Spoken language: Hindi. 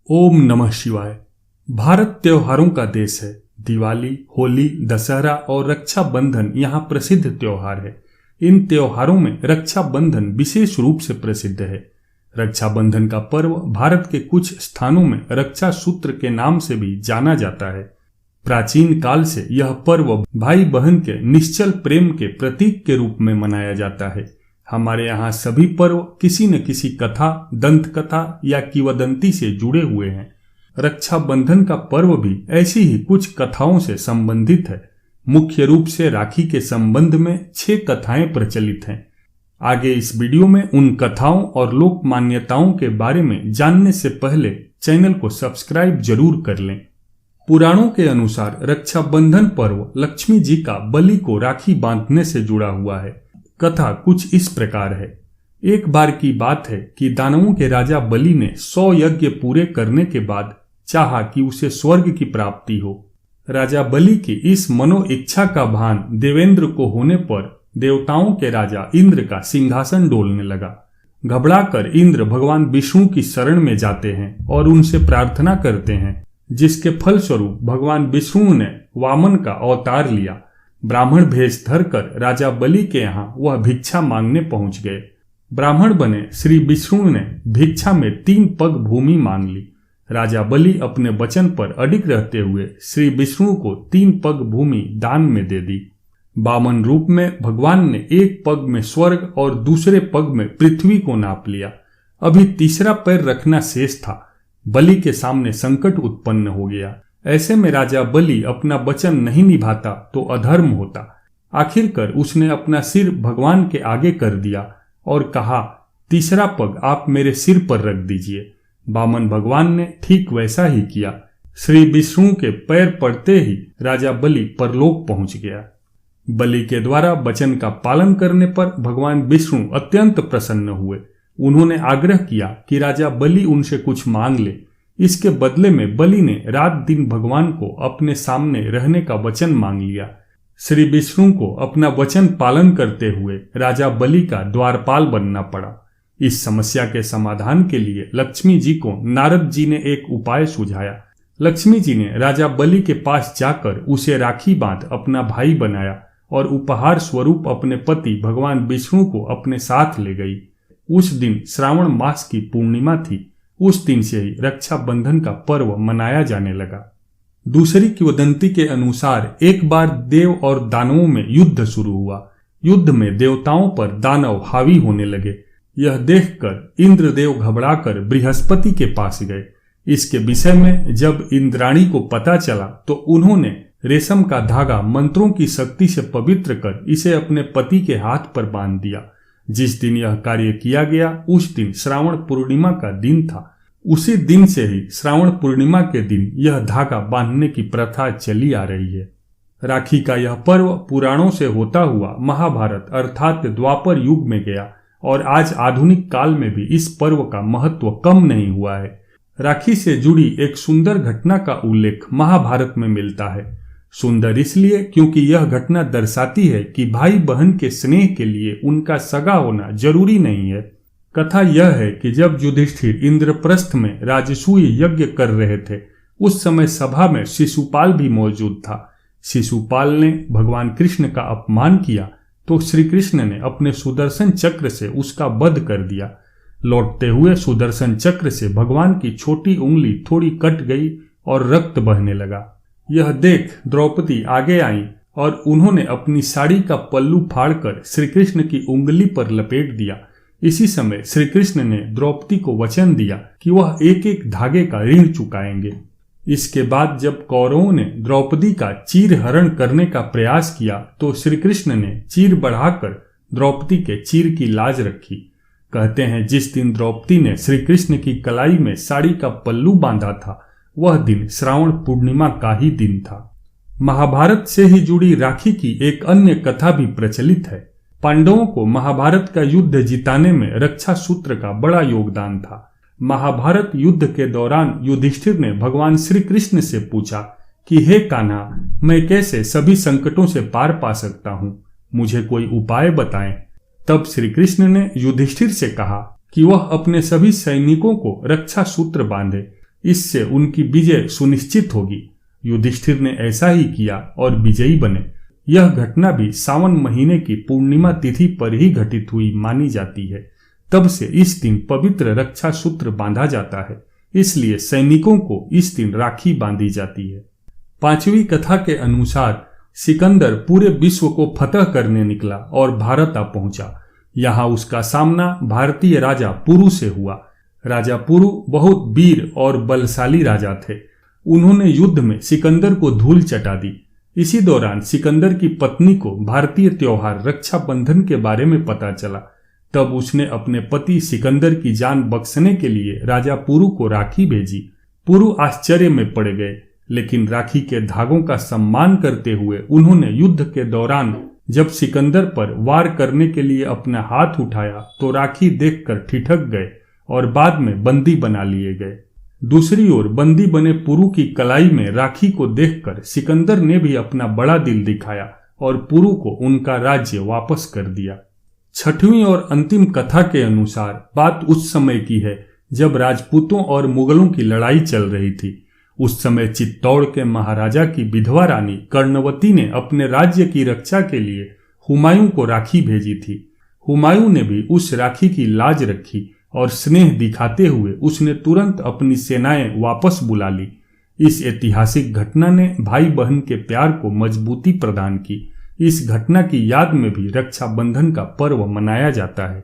ओम नमः शिवाय। भारत त्योहारों का देश है। दिवाली, होली, दशहरा और रक्षाबंधन यहाँ प्रसिद्ध त्योहार है। इन त्योहारों में रक्षाबंधन विशेष रूप से प्रसिद्ध है। रक्षाबंधन का पर्व भारत के कुछ स्थानों में रक्षा सूत्र के नाम से भी जाना जाता है। प्राचीन काल से यह पर्व भाई बहन के निश्चल प्रेम के प्रतीक के रूप में मनाया जाता है। हमारे यहाँ सभी पर्व किसी न किसी कथा, दंत कथा या किंवदंती से जुड़े हुए हैं। रक्षाबंधन का पर्व भी ऐसी ही कुछ कथाओं से संबंधित है। मुख्य रूप से राखी के संबंध में 6 कथाएं प्रचलित हैं। आगे इस वीडियो में उन कथाओं और लोक मान्यताओं के बारे में जानने से पहले चैनल को सब्सक्राइब जरूर कर लें। पुराणों के अनुसार रक्षाबंधन पर्व लक्ष्मी जी का बलि को राखी बांधने से जुड़ा हुआ है। कथा कुछ इस प्रकार है। एक बार की बात है कि दानवों के राजा बलि ने 100 यज्ञ पूरे करने के बाद चाहा कि उसे स्वर्ग की प्राप्ति हो। राजा बलि की इस मनो इच्छा का भान देवेंद्र को होने पर देवताओं के राजा इंद्र का सिंहासन डोलने लगा। घबराकर इंद्र भगवान विष्णु की शरण में जाते हैं और उनसे प्रार्थना करते हैं, जिसके फलस्वरूप भगवान विष्णु ने वामन का अवतार लिया। ब्राह्मण भेष धरकर राजा बलि के यहाँ वह भिक्षा मांगने पहुंच गए। ब्राह्मण बने श्री विष्णु ने भिक्षा में 3 पग भूमि मांग ली। राजा बलि अपने वचन पर अडिग रहते हुए श्री विष्णु को 3 पग भूमि दान में दे दी। वामन रूप में भगवान ने एक पग में स्वर्ग और दूसरे पग में पृथ्वी को नाप लिया। अभी तीसरा पैर रखना शेष था। बलि के सामने संकट उत्पन्न हो गया। ऐसे में राजा बलि अपना वचन नहीं निभाता तो अधर्म होता। आखिरकार उसने अपना सिर भगवान के आगे कर दिया और कहा, तीसरा पग आप मेरे सिर पर रख दीजिए। वामन भगवान ने ठीक वैसा ही किया। श्री विष्णु के पैर पड़ते ही राजा बलि परलोक पहुंच गया। बलि के द्वारा वचन का पालन करने पर भगवान विष्णु अत्यंत प्रसन्न हुए। उन्होंने आग्रह किया कि राजा बलि उनसे कुछ मांग ले। इसके बदले में बलि ने रात दिन भगवान को अपने सामने रहने का वचन मांग लिया। श्री विष्णु को अपना वचन पालन करते हुए राजा बलि का द्वारपाल बनना पड़ा। इस समस्या के समाधान के लिए लक्ष्मी जी को नारद जी ने एक उपाय सुझाया। लक्ष्मी जी ने राजा बलि के पास जाकर उसे राखी बांध अपना भाई बनाया और उपहार स्वरूप अपने पति भगवान विष्णु को अपने साथ ले गई। उस दिन श्रावण मास की पूर्णिमा थी। उस दिन से ही रक्षाबंधन का पर्व मनाया जाने लगा। दूसरी किंवदंती के अनुसार एक बार देव और दानवों में युद्ध शुरू हुआ। युद्ध में देवताओं पर दानव हावी होने लगे। यह देखकर इंद्रदेव घबराकर बृहस्पति के पास गए। इसके विषय में जब इंद्राणी को पता चला तो उन्होंने रेशम का धागा मंत्रों की शक्ति से पवित्र कर इसे अपने पति के हाथ पर बांध दिया। जिस दिन यह कार्य किया गया उस दिन श्रावण पूर्णिमा का दिन था। उसी दिन से ही श्रावण पूर्णिमा के दिन यह धागा बांधने की प्रथा चली आ रही है। राखी का यह पर्व पुराणों से होता हुआ महाभारत अर्थात द्वापर युग में गया और आज आधुनिक काल में भी इस पर्व का महत्व कम नहीं हुआ है। राखी से जुड़ी एक सुंदर घटना का उल्लेख महाभारत में मिलता है। सुंदर इसलिए क्योंकि यह घटना दर्शाती है कि भाई बहन के स्नेह के लिए उनका सगा होना जरूरी नहीं है। कथा यह है कि जब युधिष्ठिर इंद्रप्रस्थ में राजसूय यज्ञ कर रहे थे, उस समय सभा में शिशुपाल भी मौजूद था। शिशुपाल ने भगवान कृष्ण का अपमान किया तो श्री कृष्ण ने अपने सुदर्शन चक्र से उसका वध कर दिया। लौटते हुए सुदर्शन चक्र से भगवान की छोटी उंगली थोड़ी कट गई और रक्त बहने लगा। यह देख द्रौपदी आगे आई और उन्होंने अपनी साड़ी का पल्लू फाड़कर श्री कृष्ण की उंगली पर लपेट दिया। इसी समय श्री कृष्ण ने द्रौपदी को वचन दिया कि वह एक एक धागे का ऋण चुकाएंगे। इसके बाद जब कौरवों ने द्रौपदी का चीर हरण करने का प्रयास किया तो श्री कृष्ण ने चीर बढ़ाकर द्रौपदी के चीर की लाज रखी। कहते हैं जिस दिन द्रौपदी ने श्री कृष्ण की कलाई में साड़ी का पल्लू बांधा था वह दिन श्रावण पूर्णिमा का ही दिन था। महाभारत से ही जुड़ी राखी की एक अन्य कथा भी प्रचलित है। पांडवों को महाभारत का युद्ध जिताने में रक्षा सूत्र का बड़ा योगदान था। महाभारत युद्ध के दौरान युधिष्ठिर ने भगवान श्री कृष्ण से पूछा कि हे कान्हा, मैं कैसे सभी संकटों से पार पा सकता हूँ, मुझे कोई उपाय बताएं। तब श्री कृष्ण ने युधिष्ठिर से कहा कि वह अपने सभी सैनिकों को रक्षा सूत्र बांधे। इससे उनकी विजय सुनिश्चित होगी। युधिष्ठिर ने ऐसा ही किया और विजयी बने। यह घटना भी सावन महीने की पूर्णिमा तिथि पर ही घटित हुई मानी जाती है। तब से इस दिन पवित्र रक्षा सूत्र बांधा जाता है, इसलिए सैनिकों को इस दिन राखी बांधी जाती है। पांचवी कथा के अनुसार सिकंदर पूरे विश्व को फतह करने निकला और भारत आ पहुंचा। यहाँ उसका सामना भारतीय राजा पुरु से हुआ। राजा पुरु बहुत वीर और बलशाली राजा थे। उन्होंने युद्ध में सिकंदर को धूल चटा दी। इसी दौरान सिकंदर की पत्नी को भारतीय त्योहार रक्षाबंधन के बारे में पता चला। तब उसने अपने पति सिकंदर की जान बख्शने के लिए राजा पुरु को राखी भेजी। पुरु आश्चर्य में पड़ गए, लेकिन राखी के धागों का सम्मान करते हुए उन्होंने युद्ध के दौरान जब सिकंदर पर वार करने के लिए अपना हाथ उठाया तो राखी देखकर ठिठक गए और बाद में बंदी बना लिए गए। दूसरी ओर बंदी बने पुरु की कलाई में राखी को देखकर सिकंदर ने भी अपना बड़ा दिल दिखाया और पुरु को उनका राज्य वापस कर दिया। छठवीं और अंतिम कथा के अनुसार बात उस समय की है जब राजपूतों और मुगलों की लड़ाई चल रही थी। उस समय चित्तौड़ के महाराजा की विधवा रानी कर्णवती ने अपने राज्य की रक्षा के लिए हुमायूं को राखी भेजी थी। हुमायूं ने भी उस राखी की लाज रखी और स्नेह दिखाते हुए उसने तुरंत अपनी सेनाएं वापस बुला ली। इस ऐतिहासिक घटना ने भाई बहन के प्यार को मजबूती प्रदान की। इस घटना की याद में भी रक्षाबंधन का पर्व मनाया जाता है।